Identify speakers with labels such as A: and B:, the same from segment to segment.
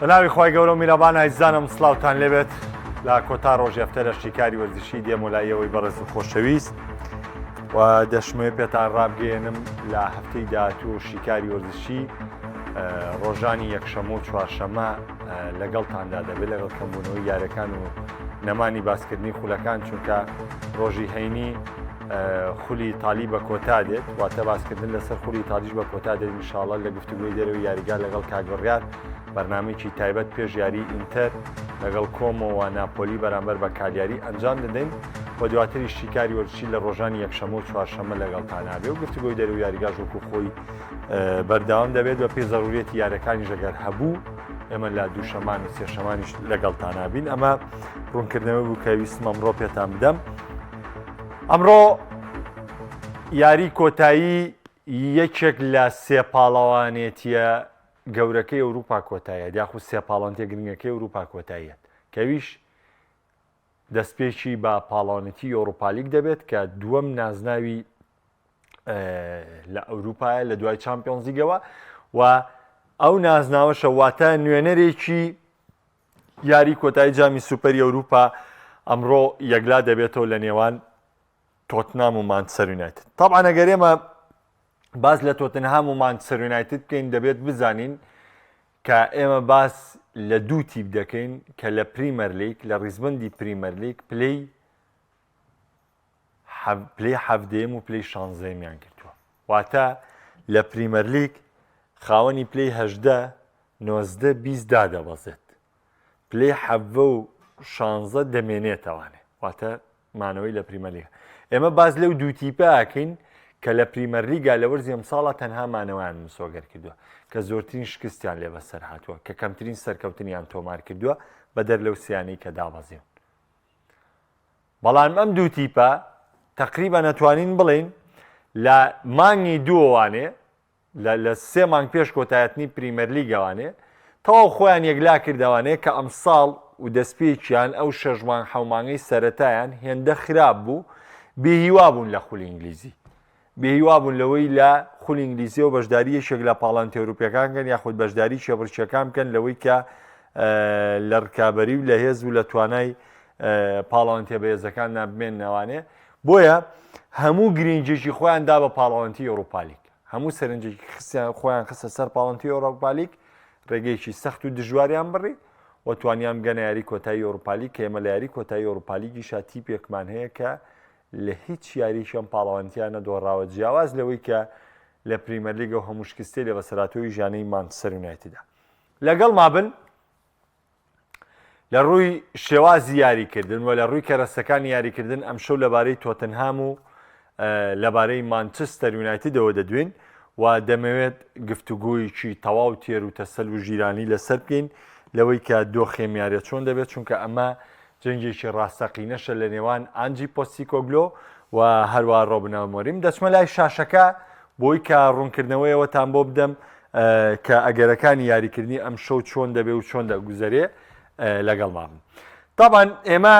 A: بەناوی خۆی گەورە و میرەبان ئایزانم سڵاوتان لێبێت لا کۆتا ڕۆژی هەفتە لە شتیکاری وەرزشی دێمەلایەوەی بەڕێز و خۆشەویست و دەشمێ پێتان ڕابگەێنم لە هەفتەی داهاتوو شیکاری وەرزشی ڕۆژانی یەکشەمە و چوارشەمە لەگەڵتاندا دەبێت لەگەڵ کەمبوونەوەی یاریەکان و نەمانی باسکردنی خولەکان چونکە ڕۆژی هەینی خولی تالی بە کۆتا دێت واتە باسکردن لەسەر خولی تالیش بە کۆتا دێت ئینشاڵڵا لە گفتوگوی دەرەوەی یاریگار لەگەڵ کاگڕیار بەرنامەیەکی تایبەت پێش یاری ئینتەر لەگەڵ کۆمەوە ناپۆلی بەرامبەر بە کالیاری ئەنجام دەدەین بۆ دواتری شیکاری وەرزشی لە ڕۆژانی یەکشەمە و چوارشەمە لەگەڵتانابێ و گفتوگوی دەرەوەی یاریگار وەکو خۆی بەردەوام دەبێت بە پێی زەروریەتی یاریەکانی ژەگەر هەبوو ئێمە لە دووشەمان و سێشەمانیش لەگەڵتانابین ئەمە ڕوونکردنەوە بوو کە ویستم ئەمڕۆ پێتان بدەم. ئەمڕۆ یاری کۆتایی یەکێک لە سێ پاڵەوانێتیە گەورەکەی ئەوروپا کۆتاییە یاخود سێ پاڵەوانێتیە گرنگەکەی ئەوروپا کۆتاییەت کەویش دەستپێکی بە پاڵەوانێتی ئەوروپا لیگ دەبێت کە دووەم نازناوی لە ئەوروپایە لە دوای چامپیۆنز لیگەوە و ئەو نازناوەشە واتە نوێنەرێکی یاری کۆتایی جامی سوپەری ئەوروپا ئەمڕۆ یەکلا دەبێتەوە لە نێوان تۆتنهام و مانچستەر یونایتد. طبعا ئەگەر ئێمە باس لە تۆتنهام و مانچستەر یونایتد بکەین دەبێت بزانین کە ئێمە باس لە دوو تیپ دەکەین کە لە پریمەر لیگ لە ڕیزبەندی پریمەر لیگ پلەی حەڤدەیەم و پلەی شانزەیەمیان کردووە واتە لە پریمەر لیگ خاوەنی پلەی هەژدە نۆزدە بیست دادەبەزێت پلەی حەڤە و شانزە دەمێنێتەوانێ واتە مانەوەی لە پریمەر لیگە. ئێمە باز لەو دوو تیپە ئاکەین کە لە پریمەر لیگا لە وەرزی ئەمساڵە تەنها مانەوەیان مسۆگەر کردووە کە زۆرترین شکستیان لێ بەسەر هاتووە کە کەمترین سەرکەوتنیان تۆمار کردووە بە دەر لەو سیانەی کە دابەزیون. بەڵام ئەم دوو تیپە تەقریبا نەتوانین بڵین لە مانگی دووەوانێ لە سێ مانگ پێش کۆتایەتنی پریمەر لیگەوانێ تەواو خۆیان یەکلا کردوانەیە کە ئەمساڵ و دەستپێکیان ئەو شەژ مانگ حەو مانگەی سەرەتایان هێندە خراپ بوو بێهیوا بوون لە خولی ئینگلیزی بێهیوا بوون لەوەی لە خولی ئینگلیزی و بەشداری یەکێک لە پاڵانتی ئەوروپیەکان بکەن یاخود بەشداری شێبڕچیەکان بکەن لەوەی کە لە ڕکابەری و لە هێز و لە توانای پاڵەوانتیە بەهێزەکاندا بمێننەوانێ بۆیە هەموو گرنگێکی خۆیان دا بە پاڵەوانتی ئەوروپا لیگ هەموو سەرنجێکی خۆیان خستە سەر پاڵەوانتی ئەوروپا لیگ ڕێگەیەکی سەخت و دژواریان بڕی و توانیان بگەنە یاری کۆتایی ئەوروپا لیگ کە ئێمە لە یاری کۆتایی ئەوروپا لیگیشا تیپێکمان هەیە کە لە هیچ یاریشم پاڵەوانتیانە دۆڕاوە جیاواز لەوەی کە لە پریمەر لیگە و هەموو شکستی لە بەسەراتەوەی ژانەی مانچستەر یونایتددا لەگەڵ مابن لە ڕووی شێوازی یاریکردن و لە ڕووی کەرەستەکانی یاریکردن ئەمشەو لەبارەی تۆتنهام و لەبارەی مانچستەر یونایتدەوە دەدوین و دەمەوێت گفتوگویکی تەواو تێر و تەسەل و ژیرانی لەسەر بکەین لەوەی کە دۆخێمیارێت چۆن دەبێت چونکە ئەمە جەنگێکی ڕاستەقینەشە لە نێوان ئانجی پۆستیکۆگلۆ و هەروە ڕۆبن ئەمۆریم دەچمە لای شاشەکە بۆی کە ڕوونکردنەوەیەوەتان بۆ بدەم کە ئەگەرەکانی یاریکردنی ئەم شەو چۆن دەبێ و چۆن دەگوزەرێ لەگەڵ مابن. طبعا ئێمە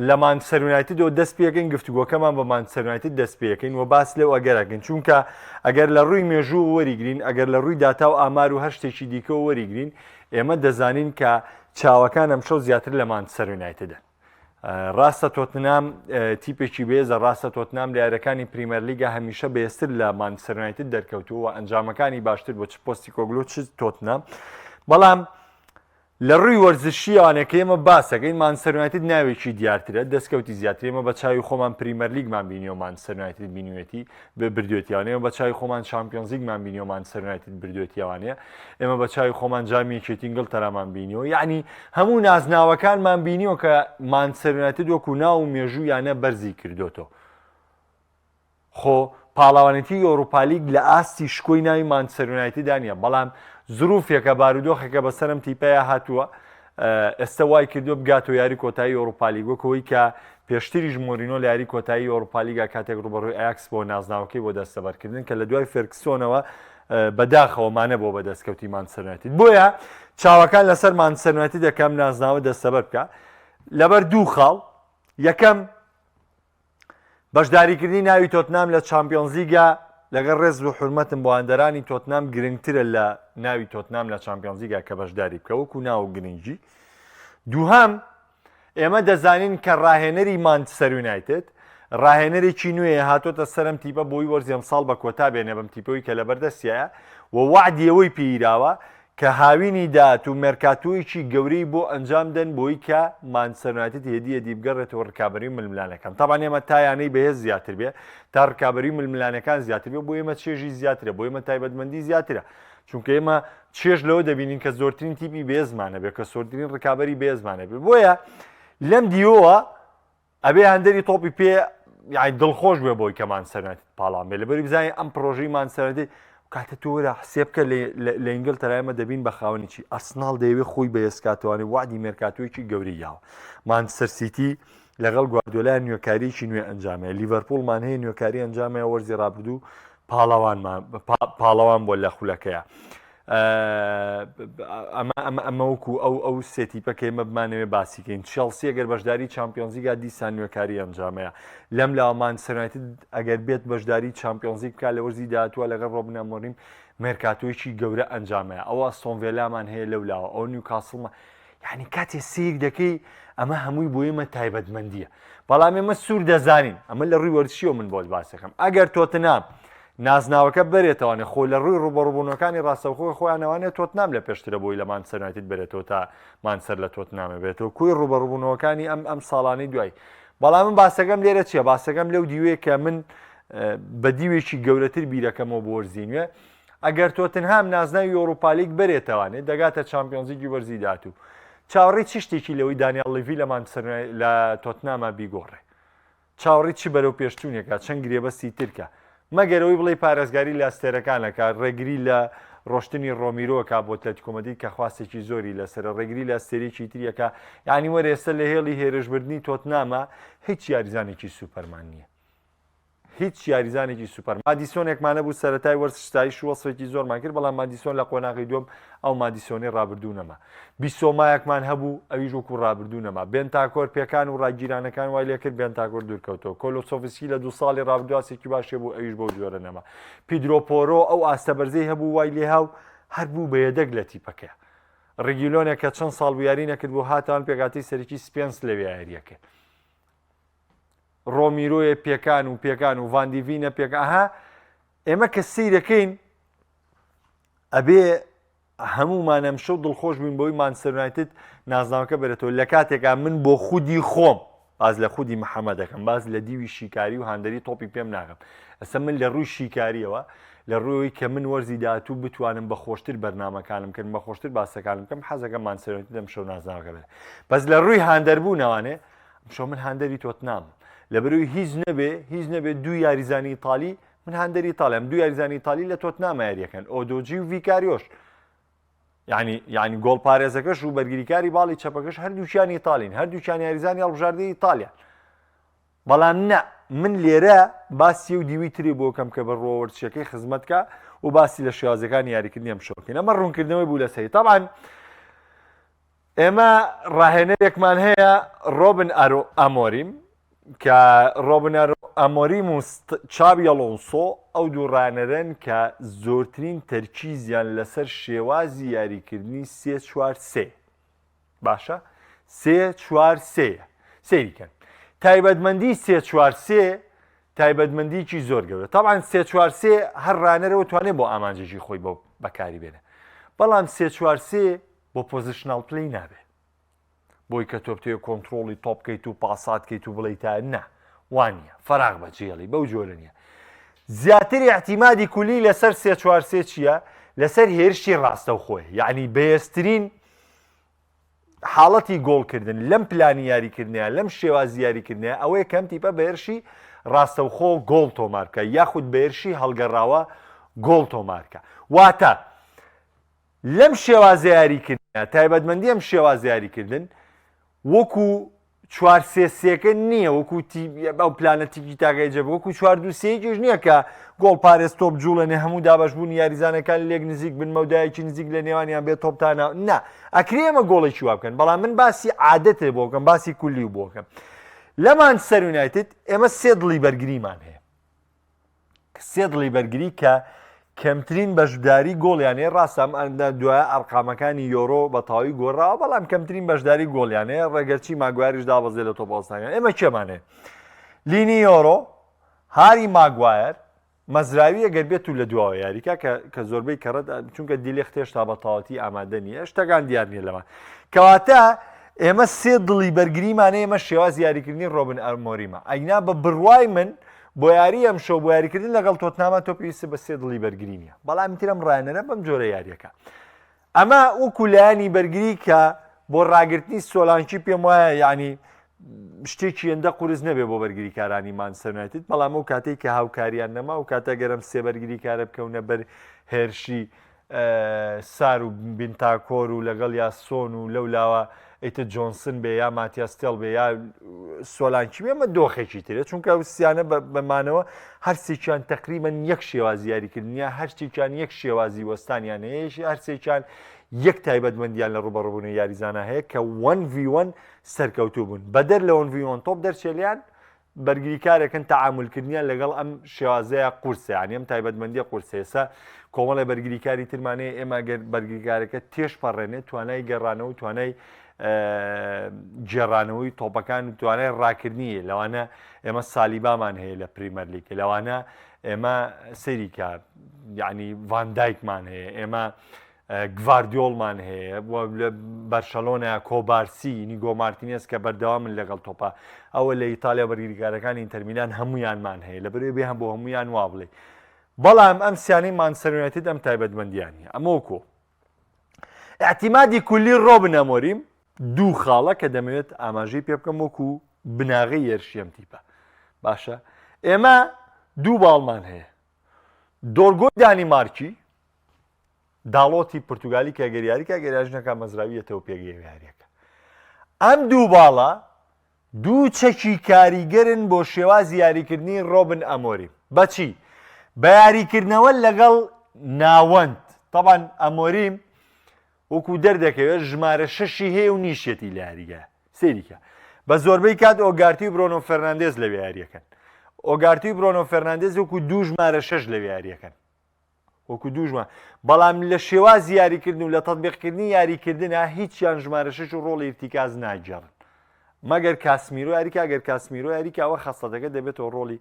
A: لە مانچستەر یونایتدەوە دەست پێکەین گفتوگۆکەمان بە مانچستەر یونایتد دەست پێکەین و باس لەو ئەگەرەکەین چونکە ئەگەر لە ڕووی مێژوو وەریگرین ئەگەر لە ڕووی داتا و ئامار و هەر شتێکی دیکە وەریگرین ئێمە دەزانین کە چاوەکان ئەمشەو زیاتر لە مانچستەر یونایتدن. ڕاستە تۆتنهام تیپێکی بێزە ڕاستە تۆتنهام لە یاریەکانی پریمەر لیگە هەمیشە بەهێزتر لە مانچستەر یونایتد دەرکەوتووە و ئەنجامەکانی باشتر بۆ چ پۆستیکۆگلۆ چ تۆتنهام بەڵام لە ڕووی وەرزشییانێکە ئێمە باسەکەین مانچستەر یونایتد ناوێکی دیارترە دەستکەوتی زیاتر ئێمە بە چاوی خۆمان پریمەر لیگمان بینیەوە مانچستەر یونایتد بینوێتی بردوێتیانەیە بە چاوی خۆمان چامپیۆنز لیگمان بینیەوە مانچستەر یونایتد بردوێتیوانەیە ئێمە بە چاوی خۆمان جامی یەکێتی ئینگڵتەرامان بینیەوە یعنی هەموو نازناوەکانمان بینیەوە کە مانچستەر یونایتد وەکو ناو و مێژوو یانە بەرزی کردوتەوە. خۆ پاڵاوانێتی ئەوروپا لیگ لە ئاستی شکۆی ناوی مانچستەر یونایتددا نیە بەڵام زروفێکە بارودۆخێکە بەسەرم تیپەیە هاتووە ئێستا وای کردو بگاتەوە یاری کۆتایی ئەوروپا لیگ وەکەوەی کە پێشتریش مۆرینۆ لە یاری کۆتایی ئەوروپا لیگا کاتێک ڕوبەڕووی ئایاکس بۆ نازناوەکەی بۆ دەستەبەرکردن کە لە دوای فێرگسۆنەوە بەداخەوەمانە بۆ بەدەستکەوتی مانچستەر یونایتد بۆیە چاوەکان لەسەر مانچستەر یونایتد دەکەم نازناوە دەستەبەر بکە لەبەر دوو خاڵ یەکەم بەشداریکردنی ناوی تۆتنهام لە چامپیۆنز لیگە لەگەڵ ڕێز و حرمەتم بۆ ئەندەرانی تۆتنام گرنگترە لە ناوی تۆتنام لە چامپیۆنز لیگا کە بەشداری بکە وەکو ناو گرنگجی. دووهەم ئێمە دەزانین کە ڕاهێنەری مانچستەر یونایتد ڕاهێنەرێکی نوێیە هاتۆتە سەرم تیپە بۆی وەرزی ئەمساڵ بە کۆتا بێنێ بەم تیپەوەی کە لەبەردەستیایە و وعدیەوەی پێیراوە کە هاوینی دات و مێرکاتۆیەکی گەورەی بۆ ئەنجام دەن بۆی کە مانچستەر یونایتد هێدیە بگەڕێتەوە ڕکابەری ململانەکان. تاوان ئێمە تایانەی بەهێز زیاتر بێ تا ڕکابەری ململانەکان زیاتر بێ بۆ ئێمە چێژی زیاترە بۆ ئێمە تایبەتمەندی زیاترە چونکە ئێمە چێژ لەوە دەبینین کە زۆرترین تیپی بێزمانە بێ کە زۆرترین ڕکابەری بێزمانە بێ بۆیە لەم دیوەوە ئەبێ هەندێری تۆپی پێ یعنی دڵخۆش بێ بۆی کە مانچستەر یونایتد پاڵام بێ لەبەری بزانین ئەم پرۆژەی مانچستەر یونایتد کاتە تۆ وەرە حسێب بکە لە ئینگلتەرا ئێمە دەبین بە خاوەنی چی ئەرسناڵ دەیەوێت خۆی بەهێزکاتوانێ وعدی مێرکاتۆیەکی گەورەی یاوە. مانچستەر سیتی لەگەڵ گواردیۆلا نوێکاریی نوێ ئەنجامەیە لیڤەرپوڵمان هەیە نوێکاری ئەنجامەیە وەرزی ڕابردوو پاڵەوان بۆ لە خولەکەیە. ئەمە وەکو ئەو سێتیپە کە ئێمە بمانەوێ باسیکەین. چێڵسی ئەگەر بەشداری چامپیۆنز لیگا دیسان نوێکاری ئەنجامەیە لەم لاوە مانچستەر یونایتد ئەگەر بێت بەشداری چامپیۆنز لیگ بکات لە وەرزی داهاتووە لەگەڵ ڕۆبن ئەمۆریم مێرکاتۆیەکی گەورە ئەنجامەیە. ئەوە ئەستۆن ڤیلامان هەیە لەو لاوە ئەو نیوکاسڵمان یعنی کاتێ سیر دەکەی ئەمە هەمووی بۆ ئێمە تایبەتمەندیە. بەڵام ئێمە سوور دەزانین ئەمە لە ڕووی وەرزشیەوە من بۆ باسەکەم ئەگەر تۆتنام نازناوەکە بێتەوانێت خۆی لە ڕووی ڕوبەڕووبوونەکانی ڕاستەوخۆی خۆیانەوانێت تۆتنام لە پێشترە بۆی لە مانچستەر یونایتد بێتەوە تا مانچستەر لە تۆتنامە بێتەوە کوی ڕوبەڕووبوونەوەکانی ئەم ساڵانەی دوای. بەڵام من باسەکەم لێرە چییە باسەکەم لەو دیوەیە کە من بە دیوێکی گەورەتر بیرەکەمەوە بۆ وەرزینوێ ئەگەر تۆتنهام نازناوی ئەوروپا لیگ بێتەوانێت دەگاتە چامپیۆنز لیگی وەرزی داهاتوو چاوەڕێی چ شتێکی لەوەی دانیال لیڤی لە مانچستەر لە تۆتنامە بیگۆڕێ چاوەڕێی چی بەرەو پێشچوونێکە چەند گرێبەستی ترکە مەگەرەوەی بڵێ پارێزگاری لە ئەستێرەکانەکە ڕێگری لە ڕۆشتنی ڕۆمیرۆکە بۆ ئەتلێتیکۆ کە خواستێکی زۆری لەسەر ڕێگری لە ئەستێرێکی تریەکە یعنی وەرە ئێستا لە هێڵی هێرشبردنی تۆتنامە هیچ یاریزانێکی سوپەرمان نییە هیچ یاریزانێکی سوپەر مادیسۆنێکمانە بوو سەرەتای وەرزشتایی وەسفێکی زۆرمان کرد بەڵام مادیسۆن لە قۆناغی دووەم ئەو مادیسۆنی ڕابردوونەما بیسۆمایەکمان هەبوو ئەویش وەکو ڕابردوونەما بێنتاکۆر پێکان و ڕاگیرانەکان وای لێ کرد بێنتاکۆر دوورکەوتەوە کۆلۆسۆڤسکی لە 2 ساڵی ڕابردوواسێکی باشێ بوو ئەویش بۆ جۆرە نەما پیدرۆپۆرۆ ئەو ئاستەبەرزەی هەبوو وای لێ هاو هەر بوو بە یەدەک لە تیپەکە ڕێگیلۆنێک کە چەند ساڵ یاری نەکرد بۆ هاتان پێکاتی سەرکی سپێنس لەوێ یاریەکە ڕۆمیرۆیە پێکان و ڤاندیڤینە پێکها ئێمە کە سیرەکەین ئەبێ هەمومانەم شەو دڵخۆش بووین بۆی مانچستەر یونایتد نازناوەکە بێتەوە لە کاتێکا من بۆ خودی خۆم باز لە خودی محەممەد دەکەم باز لە دیوی شیکاری و هەندەری تۆپی پێم ناکەم ئەستا من لە ڕووی شیکاریەوە لە ڕووی کە من وەرزی داهاتوو بتوانم بە خۆشتر بەرنامەکانم کرد بە خۆشتر باسەکانم کەم حەزەکە مانچستەر یونایتد ئەم شەو نازناوەکە بێت بەس لە ڕووی هاندەربوونەوانێ ئەمشەو من هاندەری تۆتنام لەبەروی هیچ نەبێ دوو یاریزانی ئیتالی من هەندەری ئیتالیم دوو یاریزانی ئیتالی لە تۆتنامە یاریەکەن ئۆدۆجی و ڤیکاریۆش یعنی گۆڵ پارێزەکەش و بەرگریکاری باڵی چەپەکەش هەردووچیان ئیتالین هەردووچیان یاریزانی هەڵبژاردەی ئیتالیا بەڵام نە من لێرە باسی و دیوی تری بۆکەم کە بە ڕۆوەرچەکەی خزمەتکە و باسی لە شێوازەکانی یاریکردنی ئەم شۆکەین ئەمە ڕوونکردنەوەی بوو لە سەری تەبعاً ئێمە ڕاهێنەرێکمان هەیە ڕۆبن ئامۆریم کە ڕۆبن ئامۆریم و چابی ئەلۆنسۆ ئەو دوو ڕانەرن کە زۆرترین تەرکیزیان لەسەر شێوازی یاریکردنی 3-4-3 باشە 3-4-3 سەیریکەن تایبەتمەندی 3-4-3 تایبەتمەندیکی زۆر گەورە تەبعاً 3-4-3 هەر ڕانەرەوە توانێت بۆ ئامانجێکی خۆی بۆ بەکاری بێنێ بەڵام 3-4-3 بۆ پۆزیشنال پلەی نابێت بۆی کە تۆ بتوێ کۆنتترۆڵی تۆپ بکەیت و پاسات بکەیت و بڵیت تا نە وانە فراغ بەجێڵی بەو جۆرە نیە زیاتر احتیمادی کولی لەسەر 3-4-3 چییە لەسەر هێرشی ڕاستەوخۆی یعنی بەهێزترین حاڵەتی گۆڵکردن لەم پلانی یاریکردنیە لەم شێوازی یاریکردنیە ئەوەیە کەم تیپە بەهێرشی ڕاستەوخۆ گۆڵ تۆمارکە یاخود بەهێرشی هەڵگەڕاوە گۆڵ تۆمارکە واتە لەم شێوازە یاریکردنیە تایبەتمەندی ئەم شێوازە یاریکردن وەکو 4-3-3کە نییە وەکو ئەو پلانەتیکی تاگەیجە وەکو 4-2-3کیش نییە کە گۆڵ پارێز تۆپ جوڵێنێ هەموو دابەشبوون یاریزانەکان لێک نزیک بن مەودایەکی نزیک لە نێوانیان بێت تۆپتانە نا ئەکرێ ئەمە گۆڵێکی وا بکەن بەڵام من باسی عادەتێ بۆکەم باسی کولی و بۆکەم لە مانچستەر یونایتد ئێمە سێ دڵی بەرگریمان هەیە سێ دڵی بەرگری کە کەمترین بەشداری گۆڵیانەیە ڕاستە دوایە ئەرقامەکانی یۆرۆ بە تاوی گۆڕاوە بەڵام کەمترین بەشداری گۆڵیانەیە ڕێگەرچی ماگواریش دابەزێ لە تۆپۆستانەکان ئێمە کێمانێ لینی یۆرۆ هاری ماگوایر مەزراوی ئەگەر بێت و لە دواوە یاریکە کە زۆربەی کەڕەت چونکە دیلی ختێشتا بە تاوەتی ئامادە نیە شتەکان دیار نیە لەمە کەواتە ئێمە سێ دڵی بەرگریمانە ئێمە شێواز یاریکردنی ڕۆبن ئەرمۆریمە ئەینا بە بڕوای من بۆ یاری ئەم شەو بۆ یاریکردن لەگەڵ تۆتنامە تۆ پێویستە بە سێ دڵی بەرگری نیە بەڵام ترم ڕایەنەرە بەم جۆرە یاریەکە ئەمە وەکو لایانی بەرگری کە بۆ ڕاگررتنی سۆلانکی پێم وایە ینی شتێکی ئەندە قورس نەبێ بۆ بەرگری کارانی مانسەرنایتت بەڵام ئەو کاتێک کە هاوکاریان نەما و کاتە گەرم سێ بەرگری کارە بکەونە بەر هێرشی سار و بینتاکۆر و لەگەڵ یاسۆن و لەولاوە ئەیتە جۆنسن بێ یا ماتیاستێڵ بێ یا سۆلانکی بێ ئەمە دۆخێکی ترێ چونکە وسیانە بەمانەوە هەرسێکیان تقریبان یەک شێوازی یاریکردنیە هەرچێکیان یەک شێوازی وەستانیان هەیەشی هەرسێکیان یەک تایبەتمەندیان لە ڕوبەڕووبوونی یاریزانە هەیە کە 1v1 سەرکەوتوو بوون بەدەر لە 1v1 تۆپ دەرچێلیان بەرگریکارێکن تەعاملکردنیان لەگەڵ ئەم شێوازەیە قورسیان ئەم تایبەتمەندیە قورسێسە کۆمەڵی بەرگریکاری ترمانەیە ئێمە گەر بەرگریکارەکە تێش پەڕێنێت توانای گەڕانەوە و توانای جێڕانەوەی تۆپەکان و توانای ڕاکردنیە لەوانە ئێمە سالیبامان هەیە لە پریمەر لیگ لەوانە ئێمە سەریکە یعنی ڤاندایکمان هەیە ئێمە گواردیۆڵمان هەیە لە بەرشەلۆنە کۆبارسی نیگۆ مارتینێز کە بەردەوامن لەگەڵ تۆپە ئەوە لە ئیتالیا بەرگریکارەکانی ئینتەرمیلان هەمویانمان هەیە لە بەرێ بێ هەم بۆ هەمویان وا بڵێ بەڵام ئەم سیانەی مانچستەر یونایتد ئەم تایبەتمەندیانە ئەمەوەکۆ اعتیمادی کولی ڕۆبن ئەمۆریم دوو خاڵە کە دەمەوێت ئاماژەی پێ بکەم وەکو بناغی یێرشیم تیپە باشە ئێمە دوو باڵمان هەیە دۆرگۆی دانیمارکی داڵۆتی پرتوگالی کە گەریاریکە گەریاژنەکە مەزراویەتەوە پێگەی یاریەکە ئەم دوو باڵە دوو چەکی کاریگەرن بۆ شێوازی یاریکردنی ڕۆبن ئەمۆریم بەچی بە یاریکردنەوە لەگەڵ ناوەند طبعا ئەمۆریم وەکو دەردەکەوێت ژمارە شەشی هەیە و نیشێتی لە یاریگە سێریکە بە زۆربەی کات ئۆگارتی و برۆنۆ فەرناندێز لە یاریەکەن ئۆگارتی و برۆنۆ فەرناندێز وەکو دوو ژمارە شەش لە یاریەکەن وەکو دووژمە بەڵام لە شێواز یاریکردن و لە تەطبیقکردنی یاریکردنە هیچیان ژمارە شەش و ڕۆڵی ارتیکاز ناگەڕن مەگەر کاسمیرۆ یاریکە ئەگەر کاسمیرۆ یاریکەوە خەسەتەکە دەبێتەوە ڕۆڵی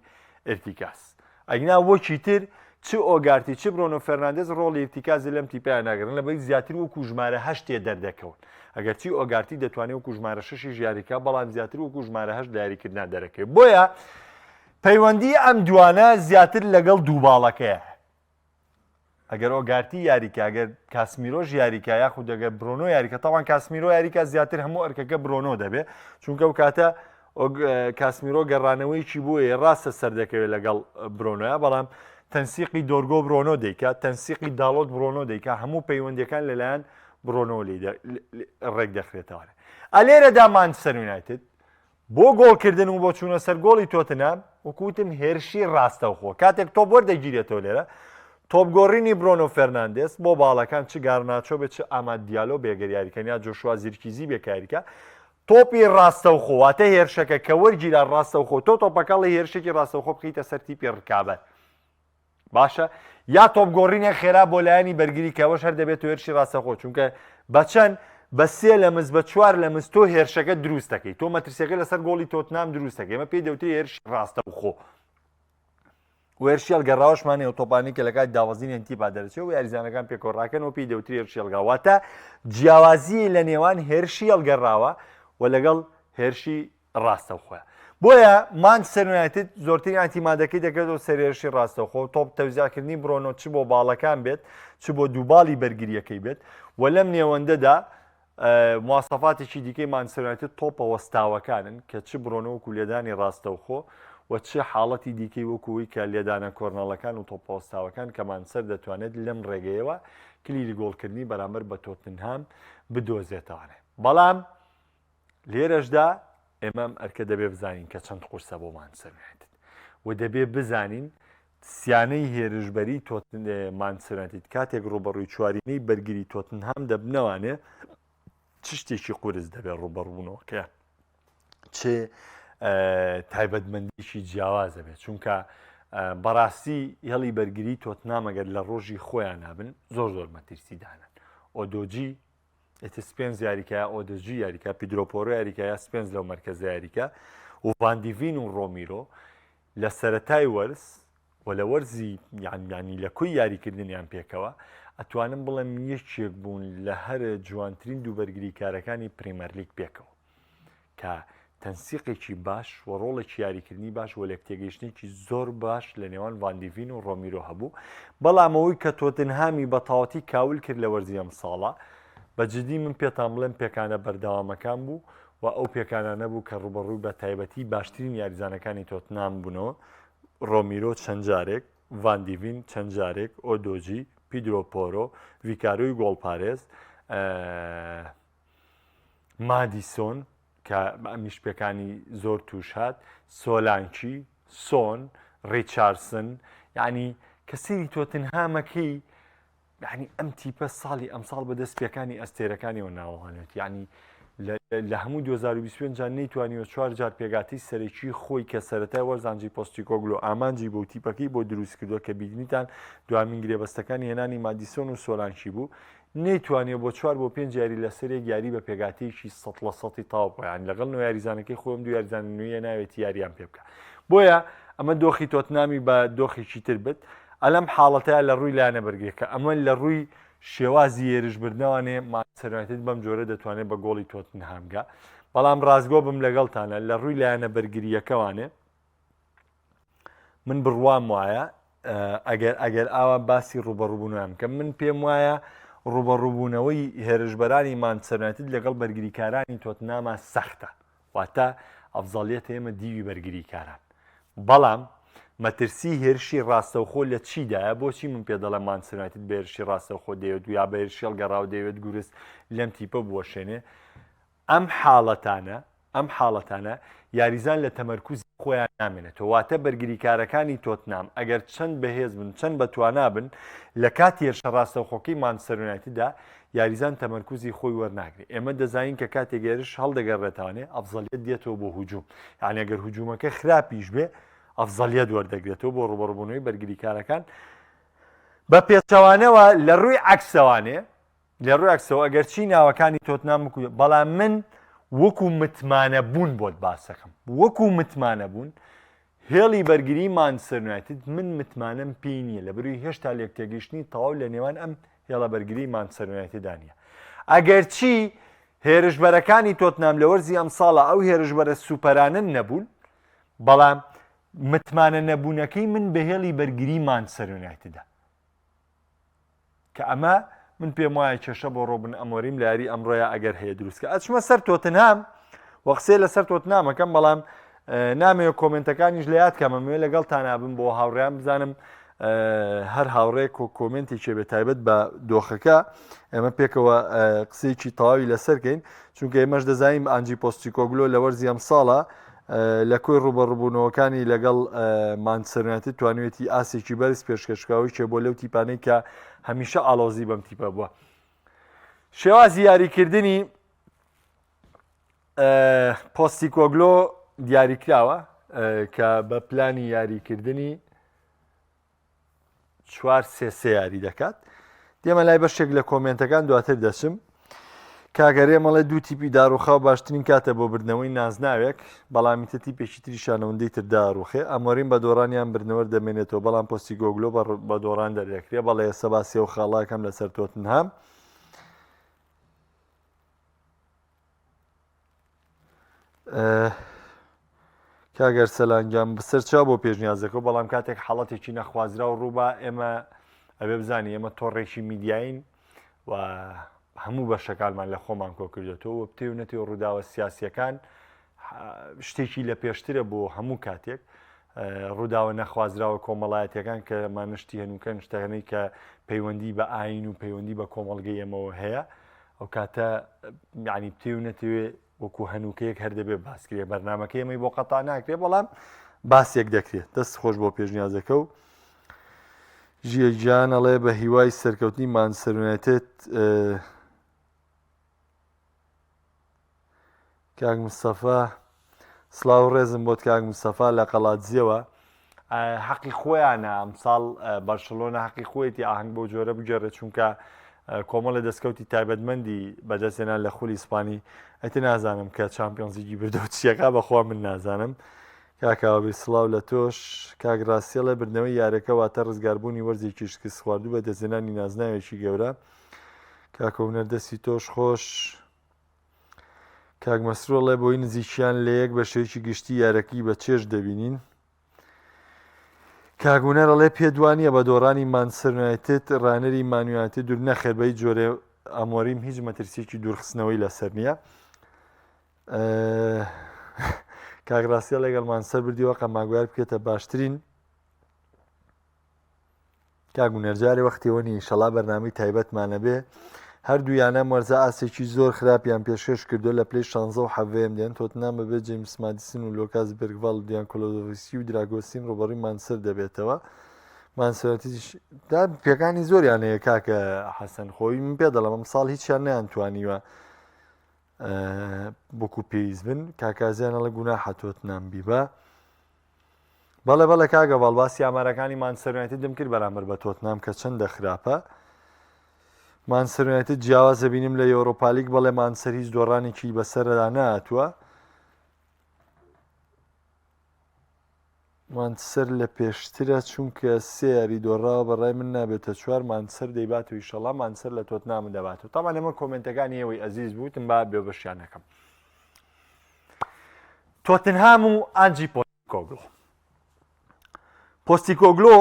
A: ارتیکاز ئەگنا وەکی تر چ ئۆگارتی چ برۆنۆ فەرناندێز ڕۆڵی ارتیکازی لەم تیپیان ناگەڕن لەبەر زیاتر وەکو ژمارە هەشتێ دەردەکەون ئەگەر چی ئۆگارتی دەتوانێت وەکو ژمارە شەشی یاریکە بەڵام زیاتر وەکو ژمارە هەشت لە یاریکردنا دەرەکەوێت بۆیە پەیوەندی ئەم دوانە زیاتر لەگەڵ دووباڵەکەیە ئەگەر ئۆگارتی یاریکە ئەگەر کاسمیرۆژ یاریکە یاخود دەگەر برۆنۆ یاریکە تاوان کاسمیرۆ یاریکە زیاتر هەموو ئەرکەکە برۆنۆ دەبێت چونکە ئەو کاتە کاسمیرۆ گەڕانەوەیکی بووە ڕاستە سەردەکەوێت لەگەڵ برۆنۆە بەڵام تەنسیقی دۆرگۆ برۆنۆ دەیکات تەنسیقی داڵۆت برۆنۆ دەیکا هەموو پەیوەندەکان لەلایەن برۆنۆ ڕێک دەخرێتەوە ئەلێرەدا مانچستەر یونایتد بۆ گۆڵکردن و بۆ چوونە سەر گۆڵی تۆتنام وەکوتم هێرشی ڕاستەوخۆ کاتێک تۆپ وەردەگیرێتەوە لێرە تۆپگۆڕینی برۆنۆ فەرناندێز بۆ باڵەکان چ گارناچۆ بێت چ ئاماد دیالۆ بێگەریاریکەن یا جۆشوا زیرکیزی بێکاریکە تۆپی ڕاستەوخۆ واتە هێرشەکە کە وەرگیرا ڕاستەوخۆ تۆ تۆپەکەڵی هێرشێکی ڕاستەوخۆ بخیتە سەر تیپی ڕکابەت باشە یا تۆپگۆڕینێ خێرا بۆ لایانی بەرگری کەەوەش هەر دەبێت و هێرشی ڕاستەخۆ چونکە بەچەند بە سێ لە مز بە چوار لە مز تۆ هێرشەکە دروستەکەی تۆ مەترسیەکە لەسەر گۆڵی تۆتنام دروستەکەی ئەمە پێی دەوتری هێرشی ڕاستەوخۆ وێرشیل گەڕاوشمانەوە تۆپانی کە لە کات داوازینێن تیپا دەرچێت و یاریزانەکان پێکۆڕاکەنەوە پێی دەوتری هێرشی هەڵگاواتە جیاوازی لە نێوان هێرشی هەڵگەڕاوە و لەگەڵ هێرشی ڕاستەوخۆە بۆیە مانچستەر یونایتد زۆرترین ئەتیمادەکەی دەکرێتەوە سەر هێرشی ڕاستەوخۆ تۆپ تەوزیاکردنی برۆنۆ چ بۆ باڵەکان بێت چ بۆ دووباڵی بەرگریەکەی بێت و لەم نێوەندەدا مواسەفاتێکی دیکەی مانچستەر یونایتد تۆپە وەستاوەکانن کە چ برۆنۆ وەکو لێدانی ڕاستەوخۆ و چه حاڵەتی دیکەی وەکوی کە لێدانە کۆرنەڵەکان و تۆپۆستاوەکان کە مانچستەر دەتوانێت لەم ڕێگەیەوە کلیری گۆڵکردنی بەرامبەر بە تۆتنهام بدۆزێتەوانێ بەڵام لێرەشدا ئێمەم ئەرکە دەبێ بزانین کە چەند قورسە بۆ مانچستەر یونایتد و دەبێ بزانین سیانەی هێرشبەری مانچستەر یونایتد کاتێک ڕوبەڕووی چوارینەی بەرگری تۆتنهام دەبنەوانێ چ شتێکی قورس دەبێت ڕوبەڕوونەوەکە چ تایبەتمەندیشی جیاوازە بێت چونکە بەڕاستی هێڵی بەرگری تۆتنامەگەر لە ڕۆژی خۆیان نابن زۆر مەترسیدانن. ئۆدۆجی سپێنز یاریکە ئۆدەجی یاریکە پیدرۆپۆرۆ یاریکە سپێنز لەو مەرکەزە یاریکە و ڤاندیڤین و ڕۆمیرۆ لە سەرەتای وەرز و لە وەرزی یانی لە کوی یاریکردنیان پێکەوە ئەتوانم بڵێم یەکێک بوون لە هەرە جوانترین دووبەرگری کارەکانی پریمەرلیگ پێکەوە کە تەنسیقێکی باش و ڕۆڵێکی یاریکردنی باش و لە تێگەیشتێکی زۆر باش لە نێوان ڤاندیڤین و ڕۆمیرۆ هەبوو. بەڵام ئەوەی کە تۆتنهامی بە تەواوەتی کاول کرد لە وەرزی ئەم ساڵە بەجددی من پێتان بڵێم پێکانە بەردەوامەکان بوو و ئەو پێکانە بوو کە ڕوبەڕووی بە تایبەتی باشترین یاریزانەکانی تۆتنام بوونەوە. ڕۆمیرۆ چەند جارێک، ڤاندیڤین چەند جارێک، ئۆدۆجی، پیدرۆپۆرۆ، ڤیکارۆی گۆڵپارێز، مادیسۆن کە ئەمیش پێکانی زۆر توش هات، سۆلانکی، سۆن، ڕیچارسن، یعنی کە سەیری تۆتنهامەکەی یعنی ئەم تیپە ساڵی ئەمساڵ بەدەست پێکانی ئەستێرەکانیەوە ناوەڵێت. یعنی لە هەموو 2025 نەیتوانیوە 4 جار پێگاتی سەرەکی خۆی کە سەرەتای وەرزانجی پۆستیکۆگلۆ ئامانجی بۆ تیپەکەی بۆ دروست کردووە کە بیدنیتان دوامین گرێبەستەکانی هێنانی مادیسۆن و سۆلانکی بوو نەیتوانێت بۆ 4 بۆ 5 یاری لەسەرێک یاری بە پێگاتێکی 100% تاو بۆیان لەگەڵ نوێ یاریزانەکەی خۆم دو یاریزان نوێیە ناوێتی یاریان پێ بکە. بۆیە ئەمە دۆخی تۆتنامی بە دۆخێکی تر بێت. ئەلەم حاڵەتەیە لە ڕووی لایەنە بەرگێکە ئەمە لە ڕووی شێوازی هێرشبردنەوەنێ ماسەرەتت بەم جۆرە دەتوانێت بە گۆڵی تۆتنهامگا. بەڵام ڕازگۆ بم لەگەڵتانە لە ڕووی لایەنە بەرگریەکەوانێ من بڕوام وایە ئەگەر ئاوا باسی ڕوبەڕووبوونیان کە من پێم وایە ڕوبەڕووبوونەوەی هێرشبەرانی مانچەرەتت لەگەڵ بەرگریکارانی تۆتنامە سەختە واتە ئەفزەڵیەت ئێمە دیوی بەرگریکاران. بەڵام مەترسی هێرشی ڕاستەوخۆ لە چیدایە بۆچی من پێ دەڵێ مانچەرەتت بە هێرشی ڕاستەوخۆ دەوێت و یا بە هێرشێڵ گەڕاو دەوێت گورست لەم تیپە بوەشێنێ. ئەم حاڵەتانە یاریزان لە تەمەرکوزی خۆیان نامێنێتەوە واتە بەرگریکارەکانی تۆتنام ئەگەر چەند بەهێز بن چەند بەتوانە بن لە کاتی هێرشە ڕاستەوخۆکەی مانچەرەتیدا یاریزان تەمەرکوزی خۆی وەرناگرێت. ئێمە دەزانین کە کاتێک هێرش هەڵدەگەڕێتوانێ ئەفزەلیەت دێتەوە بۆ هوجوم یعنی ئەگەر هوجومەکە خراپیش بێ ئەفزەلیەت وەردەگرێتەوە بۆ ڕوبەڕووبوونەوەی بەرگریکارەکان. بە پێچەوانەوە لە ڕووی عەکسەوانێ لە ڕووی عەکسەوە ئەگەر چی ناوەکانی تۆتنام بکوێت بەڵام من وەکو متمانە بوون بۆت باسەکەم وەکو متمانە بوون هێڵی بەرگری مانچەرەتت من متمانەم پێی نییە لە بروی هێشتا لێک تێگەیشتنی تەواو لە نێوان ئەم هێڵە بەرگری مانچەرەتیدا نیە. ئەگەر چی هێرشبەرەکانی تۆتنام لە وەرزی ئەم ساڵە ئەو هێرشبەرە سوپەرانن نەبوون بەڵام متمانە نەبوونەکەی من بە هێڵی بەرگری مانچەرەتیدا کە ئەمە من پێم وایە کێشە بۆ ڕۆبن ئەمۆریم لە یاری ئەمڕۆیە ئەگەر هەیە دروستکە. ئەچمە سەر تۆتنهام وە قسەی لەسەر تۆتنامەکەم بەڵام نامەوێت کۆمنتەکانیش لە یاد کەمەوێت لەگەڵ تانابم بۆ هاوڕێیان بزانم هەر هاوڕێک و کۆمنتی بێت تایبەت بە دۆخەکە ئێمە پێکەوە قسەیەکی تەواوی لەسەرکەین چونکە ئێمەش دەزانین ئانجی پۆستیکۆگلۆ لە وەرزی ئەم ساڵە لە کۆی ڕوبەڕووبوونەوەکانی لەگەڵ مانچەرەتی توانوێتی ئاسێکی بەرز پێشکەشکاوی چێ بۆ لەو تیپانەی کە هەمیشە ئاڵۆزی بەم تیپە بووە. شێوازی یاریکردنی پۆستیکۆگلۆ دیاریکراوە کە بە پلانی یاریکردنی 4-3 یاری دەکات. دێمە لای بەشێک لە کۆمنتەکان دواتر دەچم. کاگەرێ مەڵێ دوو تیپی داڕوخاو باشترین کاتە بۆ بردنەوەی نازناوێک بەڵامیتە تیپێکی تریشانەوەندەی تر داڕوخێ ئەمۆرین بە دۆڕانیان بردنەوە دەمێنێتەوە بەڵام پۆستیکۆگلۆ بە دۆڕان دەردەکرێت بەڵێ سەباسی و خاڵاکەم لەسەر تۆتنهام. کاگەر سەلانگیان بەسەرچاو بۆ پێشنیازەکە بەڵام کاتێک حاڵەتێکی نەخوازرا و ڕووبە ئێمە ئەبێ بزانانی ئێمە تۆڕێکی میدیاین و هەموو بەشەکانمان لە خۆمان کۆ کردێتەوە و بتێ و نەتێ ڕووداوە سیاسیەکان شتێکی لە پێشترە بۆ هەموو کاتێک ڕووداوە نەخوازراوە کۆمەڵایەتەکان کە مانشتی هەنووکەن شتەکەی کە پەیوەندی بە ئاین و پەیوەندی بە کۆمەڵگەی ئێمەوە هەیە ئەو کاتە یعنی بتێ و نەتەوێ وەکو هەنووکەیەک هەر دەبێت باسکرێ بەرنامەکە ئێمەی بۆ قەتا ناکرێت بەڵام باسێک دەکرێت دەست خۆش بۆ پێشنیازەکە و ژیەجیان ئەڵێ بە هیوای سەرکەوتنی مانچەرەتێت کاک مستەفا سڵاو ڕێزم بۆت کاک مستەفا لە قەڵاتزیەوە حەقی خۆیانە ئەمساڵ بەرشلۆنە حەقی خۆیەتی ئاهەنگ بۆ جۆرە بگەڕێت چونکە کۆمەڵە دەستکەوتی تایبەتمەندی بەدەستێنان لە خولی ئیسپانی ئەتی نازانم کە چامپیۆنزیگی بردەوە چیەکە بەخوا من نازانم کاکاوەبی سڵاو لە تۆش کاگراسیێڵە بردنەوەی یارەکە واتە ڕزگاربوونی وەرزێکی شکست خواردوو بە دەزێنانی نازناوێکی گەورە کاکەونەر دەستی تۆش خۆش کاک مەسرۆڵێ بۆی نزیکیان لە یەک بە شێوەیەکی گشتی یارەکەی بە چێژ دەبینین کاگونەرەڵێ پێدوانیە بە دۆڕانی مانچستەر یونایتد ڕانەری مانیونایتد دوور نەخێربەی جۆرێ ئەمۆریم هیچ مەترسیێکی دوورخستنەوەی لەسەر نییە کاگراسیە لەگەڵ مانچستەر بردیەوە قەماگویار بکێتە باشترین کاگونەرجارێ وەختیەوەنی ئینشەڵا بەرنامەی تایبەتمانە بێ هەردوویانە وەرزە ئاسێکی زۆر خراپیان پێشکەش کردو لە پلەی 16 و حەڤەیەم دێن تۆتنام بەبێت جێمس مادیسن و لۆکاس بێرگڤاڵ و دیان کۆلۆڤیسی و دراگۆسین ڕۆبەڕووی مانچستەر دەبێتەوە مانچستەرەتیش پێکانی زۆریان هەیە کاکە حەسەن خۆی من پێ دەڵێم ئەم ساڵ هیچیان نەیانتوانیوە بۆکو پێویست بن کاکازیانە لە گوناحە تۆتنام بیبە بەڵێ بەڵێ کاگە باڵباسی ئامارەکانی مانچستەر یونایتد دەم کرد بەرامبەر بە تۆتنام کە چەندە خراپە مانچستەر یونایتد جیاوازە بینیم لە ئەوروپا لیگ بەڵێ مانچستەر هیچ دۆڕانێکی بەسەردا نهاتووە مانچستەر لە پێشترە چونکە سێ یاری دۆڕاوە بەڕای من نابێتە چوار مانچستەر دەیبات و ئینشەڵا مانچستەر لە تۆتنام دەباتەوە تامان ئەمە کۆمنتەکانی ئێوەی ئەزیز بووتم با بێ بەشیان نەکەم تۆتنهام و ئانجی پۆستیکۆگلۆ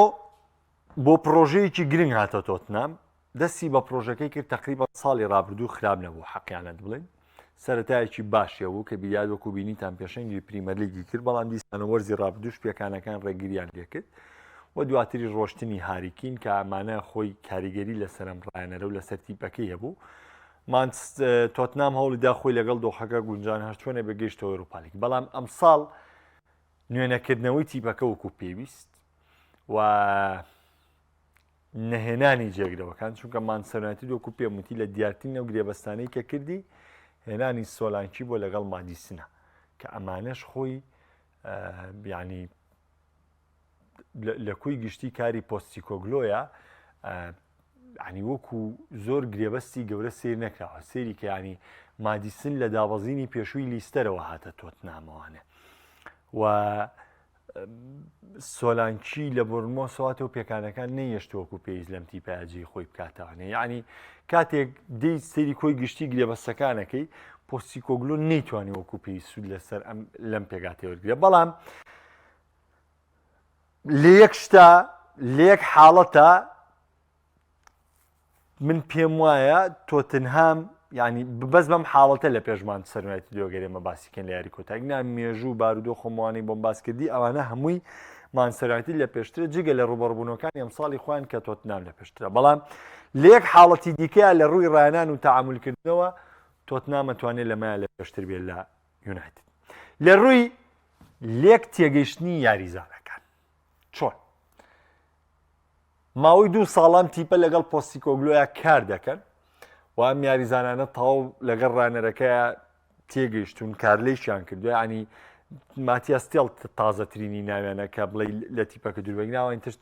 A: بۆ پرۆژەیەکی گرنگ هاتە تۆتنام دەستی بە پرۆژەکەی کرد تقریبا ساڵی ڕابردوو خراپ نەبوو حەقیانەت بڵێن سەرەتایەکی باشیە بوو کە بیاد وەکو بینیتان پێشەنگی پریمەرلیگی کرد بەڵام دیسانە وەرزی ڕابردووش پێکانەکان ڕێگریان لێکرد و دواتری ڕۆشتنی هاریکین کە ئەمانە خۆی کاریگەری لە سەرم ڕایەنەرە و لەسەر تیپەکەی هەبوو تۆتنام هەوڵیدا خۆی لەگەڵ دۆخەکە گونجان هەرچۆنێ بەگەیشتەوە ئەوروپا لیگ بەڵام ئەمساڵ نوێنەکردنەوەی تیپەکە وەکو پێویست و نەهێنانی جێگرەوەکان چونکە مانچستەر یونایتد وەکو پێم وتی لە دیارترین ئەو گرێبەستانەی کە کردی هێنانی سۆلانکی بۆ لەگەڵ مادیسنە کە ئەمانەش خۆی یعنی لە کوی گشتی کاری پۆستیکۆگلۆیە ینی وەکو زۆر گرێبەستی گەورە سیر نەکراوە سێری کە ینی مادیسن لە داوەزینی پێشووی لیستەرەوە هاتە تۆتنامەوانە و سۆلانکی لە بۆرنمۆسەواتەوە پێکانەکان نەیەشتوەکو پێویست لەم تیپاجی خۆی بکاتەوانێ یعنی کاتێک دەی سەری کۆی گشتی گرێبەستەکانەکەی پۆستیکۆگلۆ نەیتوانی وەکو پێویست سوود لەسەر لەم پێگاتێوەرگرێ بەڵام لە یەک شتا لە یەک حاڵەتە من پێم وایە تۆتنهام ینی بەس بەم حاڵەتە لە پێش مانچستەر یونایتد دۆگەرێمە باسیکەن لە یاری کۆتایینا مێژوو بارودۆ خۆمەوانەی بۆم باس کردی ئەوانە هەمووی مانچستەر یونایتد لە پێشترە جگە لە ڕوبەڕبوونەکانی ئەمساڵی خۆیان کە تۆتنهام لە پێشترە بەڵام لە یەک حاڵەتی دیکەیە لە ڕووی ڕایانان و تەعامولکردنەوە تۆتنهام ئەتوانێت لەمایە لە پێشتر بێت لە یونایتد لە ڕووی لێک تێگەیشتنی یاریزانەکان چۆن ماوەی 2 ساڵان تیپە لەگەڵ پۆستیکۆگلۆیە کار دەکەن و ئەم یاریزانانە تەواو لەگەڵ ڕانەرەکەیە تێگەیشتون کارلێشیان کردو ینی ماتیاستێڵ تازەترینی ناوێنە کە بڵێ لە تیپەکە دووربەگناوە تر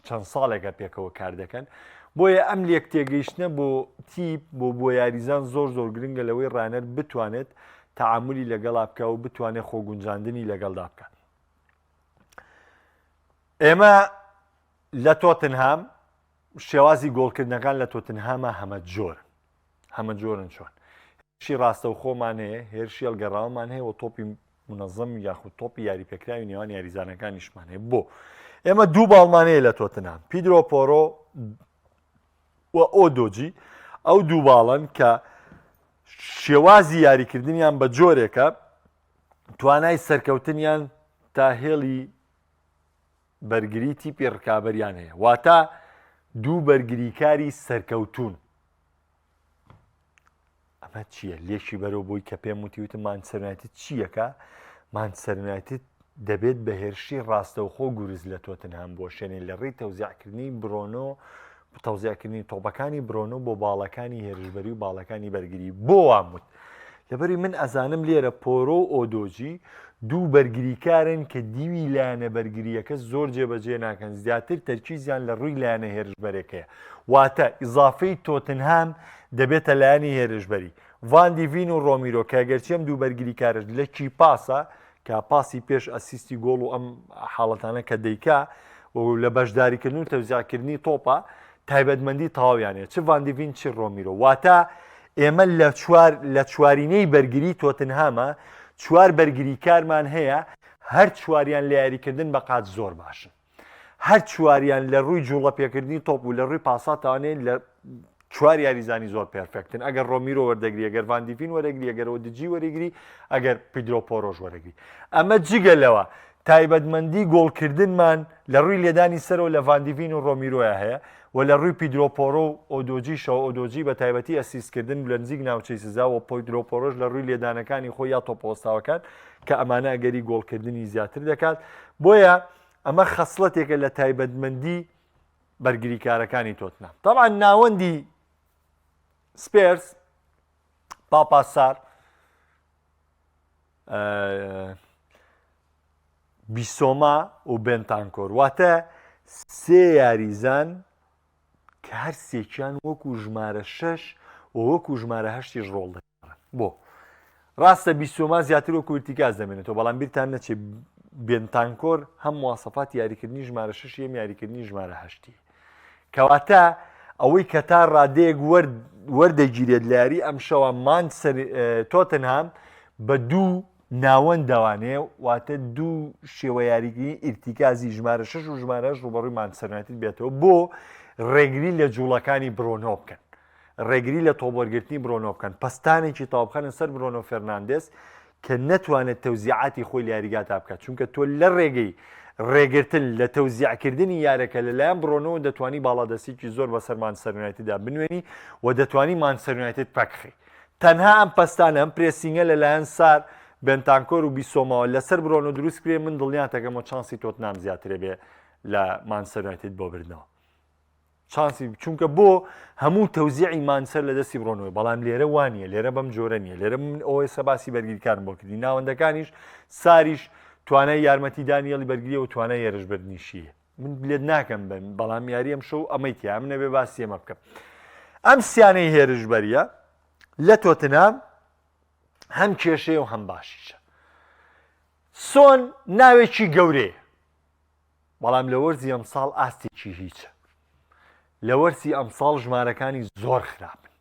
A: چەند ساڵێکە پێکەوە کار دەکەن بۆیە ئەم لێک تێگەیشتنە بۆ تیپ بۆ یاریزان زۆر گرنگە لەوەی ڕانەر بتوانێت تەعاملی لەگەڵا بکە و بتوانێت خۆگونجاندنی لەگەڵدا بکات ئێمە لە تۆتنهام شێوازی گۆڵکردنەکان لە تۆتنهامە هەمە جۆرن چۆن هێرشی ڕاستەوخۆمان هەیە هێرشی هەڵگەڕاومان هەیە و تۆپی منەظەم یاخود تۆپی یاریپێکراوی نێوان یاریزانەکانیشمان هەیە بۆ ئێمە 2 باڵمانەیە لە تۆتنهام پیدرۆ پۆرۆ و ئۆدۆجی ئەو 2 باڵن کە شێوازی یاریکردنیان بە جۆرێکە توانای سەرکەوتنیان تا هێڵی بەرگری تیپی ڕکابەریان هەیە واتە 2 بەرگریکاری سەرکەوتون ئەمە چییە لێشی بەرەو بۆی کە پێم وتیوتم مانچستەر یونایتد چییەکە مانچستەر یونایتد دەبێت بە هێرشی ڕاستەوخۆ گورز لە تۆتنهام بۆشێنێ لە ڕێی تەوزیعکردنی برۆنۆ تەوزیعکردنی تۆپەکانی برۆنۆ بۆ باڵەکانی هێرشبەری و باڵەکانی بەرگری بۆ واموت لەبەری من ئەزانم لێرە پۆرۆ و ئۆدۆجی دوو بەرگریکارن کە دیوی لایەنە بەرگریەکە زۆر جێبەجێ ناکەن زیاتر تەرکیزیان لە ڕووی لایەنە هێرشبەرێکەیە واتە ئیزافەی تۆتنهام دەبێتە لایەنی هێرشبەری ڤان دیڤین و ڕۆمیرۆ کە گەرچێم دوو بەرگریکارش لە کی پاسە کە پاسی پێش ئەسیستی گۆڵ و ئەم حاڵەتانە کە دەیکا و لە بەشداریکردن و تەوزیعکردنی تۆپە تایبەتمەندی تەواویانەیە چ ڤان دیڤین چ ڕۆمیرۆ واتە ئێمە لە چوارینەی بەرگری تۆتنهامە چوار بەرگریکارمان هەیە هەر چواریان لە یاریکردن بەقات زۆر باشن هەر چواریان لە ڕووی جوڵە پێکردنی تۆپ و لە ڕووی پاساتوانێت لە چوار یاریزانی زۆر پێرفێکتن ئەگەر ڕۆمیرۆ وەردەگری ئەگەر ڤان دیڤین وەرەگری ئەگەر ئۆدجی وەرەگری ئەگەر پیدرۆ پۆرۆژ وەرەگری ئەمە جگەلەوە تایبەتمەندی گۆڵکردنمان لە ڕووی لێدانی سەرەوە لە ڤان دیڤین و ڕۆمیرۆیە هەیە و لە ڕووی پیدرۆ پۆرۆ و ئۆدۆجیشەوە ئۆدۆجی بە تایبەتی ئەسیستکردن لە نزیک ناوچەی سزا و پیدرۆ پۆرۆژ لە ڕووی لێدانەکانی خۆی یا تۆپۆستاوەکان کە ئەمانە ئەگەری گۆڵکردنی زیاتر دەکات بۆیە ئەمە خەسڵەتێکە لە تایبەتمەندی بەرگریکارەکانی تۆتنهام تەڵان ناوەندی سپێرس پاپاسار بیسۆما و بێنتانکۆر واتە سێ یاریزان کە هەر سێکیان وەکو ژمارە 6 و وەکو ژمارە 8 ڕۆڵ دەکەن بۆ ڕاستە بیسۆما زیاتر وەکو ورتیکاز دەمێنێتەوە بەڵام بیرتان نەچێ بێنتانکۆر هەم مواسەفات یاریکردنی ژمارە 6 یەم یاریکردنی ژمارە 8 کەواتە ئەوەی کە تا ڕادەیەک وەردەگیرێت لە یاری ئەم شەوە تۆتنهام بە دوو ناوەند دەوانەیە واتە دوو شێوە یاریگیری ئیرتیکازی ژمارە 6 و ژمارە 8 ڕوبەڕووی مانچستەر یونایتد بێتەوە بۆ ڕێگری لە جوڵەکانی برۆنۆ بکەن ڕێگری لە تۆپوەرگرتنی برۆنۆ بکەن پەستانێکی تاوبخەنن سەر برۆنۆ فێرناندێز کە نەتوانێت تەوزیعاتی خۆی لە یاریگاتا بکات چونکە تۆ لە ڕێگەی ڕێگرتن لە تەوزیعکردنی یارەکە لەلایەن برۆنەوە دەتوانی باڵادەستێکی زۆر بەسەر مانچستەر یونایتددا بنوێنی و دەتوانی مانچستەر یونایتد پەکخی تەنها ئەم پەستانە ئەم پرێسینگە لەلایەن سار بێنتانکۆر و بیسۆماوە لەسەر برۆنە دروست کرێ من دڵنیان دەکەمەوە چانسی تۆتنهام زیاترێ بێ لە مانچستەر یونایتد بۆ بردنەوە چانسی چونکە بۆ هەموو تەوزیعی مانچستەر لە دەستی برۆنەوەی بەڵام لێرە وانە لێرە بەم جۆرە نیە لێرە من ئەوەی سەباسی بەرگریکارم بۆ کردی ناوەندەکانیش ساریش توانای یارمەتیدانی هێڵی بەرگریە و توانای هێرشبردنیشیە من لێت ناکەم بن بەڵام یاری ئەم شەو ئەمەیتیا من نەبێ باسی ئێمە بکەم ئەم سیانەی هێرشبەریە لە تۆتنهام هەم کێشەیە و هەم باشیشە سۆن ناوێکی گەورەیە بەڵام لە وەرزی ئەمساڵ ئاستێکی هیچە لە وەرسی ئەمساڵ ژمارەکانی زۆر خراپن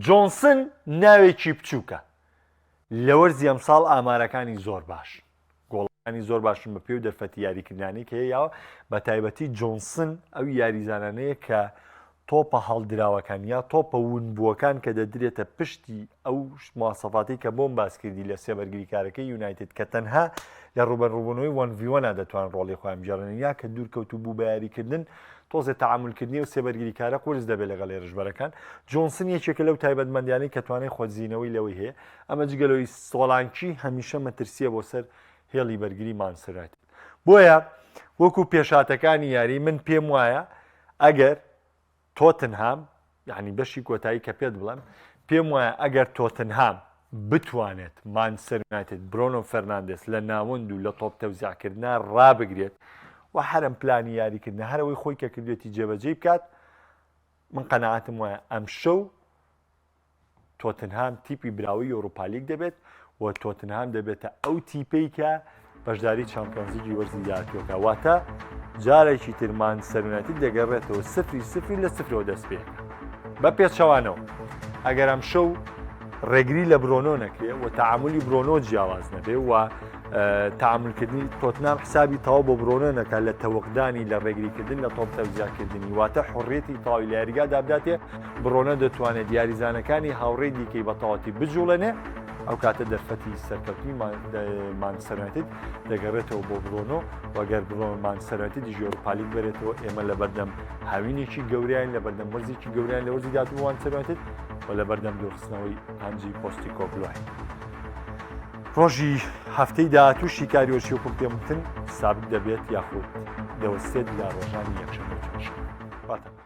A: جۆنسن ناوێکی بچووکە لە وەرزی ئەمساڵ ئامارەکانی زۆر باش گۆڵەکانی زۆر باشن بە پێ و دەرفەتی یاریکردنانی کە هەیە بە تایبەتی جۆنسن ئەو یاریزانانەیە کە تۆپە هەڵدراوەکان یا تۆپە ونبووەکان کە دەدرێتە پشتی ئەو مواسەفاتی کە بۆم باس کردی لە سێبەرگریکارەکەی یونایتد کە تەنها لە ڕوبەڕووبوونەوەی وەنڤیوەنا دەتوان ڕۆڵی خۆیان بجێڕن یا کە دوورکەوت بوو بە یاریکردن تۆزێ تەعاملکردنی و سێبەرگریکارە قورس دەبێت لەگەڵ هێرشبەرەکان جۆنسن یەکێکە لەو تایبەتمەندیانەی کە توانای خۆتزیینەوەی لەوەی هەیە ئەمە جگەلەوەی سۆڵانکی هەمیشە مەترسیە بۆ سەر هێڵی بەرگری مانچستەر یونایتد بۆیە وەکو پێشاتەکانی یاری من پێم وایە ئەگەر تۆتنهام یعنی بەشی کۆتایی کە پێت بڵێم پێم وایە ئەگەر تۆتنهام بتوانێت مانچستەر یونایتد برۆنۆ فەرناندێز لە ناوەند و لە تۆپ تەوزیعکردنا ڕابگرێت و هەرم پلانی یاریکردن هەرەوەی خۆی کە کردوێتی جێبەجێ بکات من قەنەعەتم وایە ئەم شەو تۆتنهام تیپی براوی ئەوروپا لیگ دەبێت و تۆتنهام دەبێتە ئەو تیپەی کە بەشداری چامپیۆنز لیگی وەرزی داهاتووەکە واتە جارێکی تر مانچستەر یونایتد دەگەڕێتەوە 0-0 لە 0 دەست پێ بە پێچەوانەوە ئەگەر ئەم شەو ڕێگری لە برۆنۆ نەکرێت و تەعاملی برۆنۆ جیاواز نەبێ و تەعاملکردنی تۆتنهام حسابی تەواو بۆ برۆنۆ نەکات لە تەوەقدانی لە ڕێگریکردن لە تۆپ تەوزیعکردنی واتە حڕێتی تەواوی لە یاریگا دابداتێ برۆنە دەتوانێت یاریزانەکانی هاوڕێی دیکەی بە تەواوەتی بجوڵێنێ ئەو کاتە دەرفەتی سەرکەوتنی مانچستەر یونایتد دەگەڕێتەوە بۆ برۆنۆ وەگەر مانچستەر یونایتد دیژی ئەوروپا لیگ بێتەوە ئێمە لە بەردەم هاوینێکی گەوریان لە بەردەم وەرزێکی گەوریان لە وەرزی داهاتوو مانچستەر یونایتد و لە بەردەم دوورخستنەوەی هەنجی پۆستیکۆگلوای ڕۆژی هەفتەی داهاتوو شیکاریۆشی وەکو پێم وتن سابت دەبێت یاخود دەوەستێت لە ڕۆژانی یەکشەممە و چوارشەممە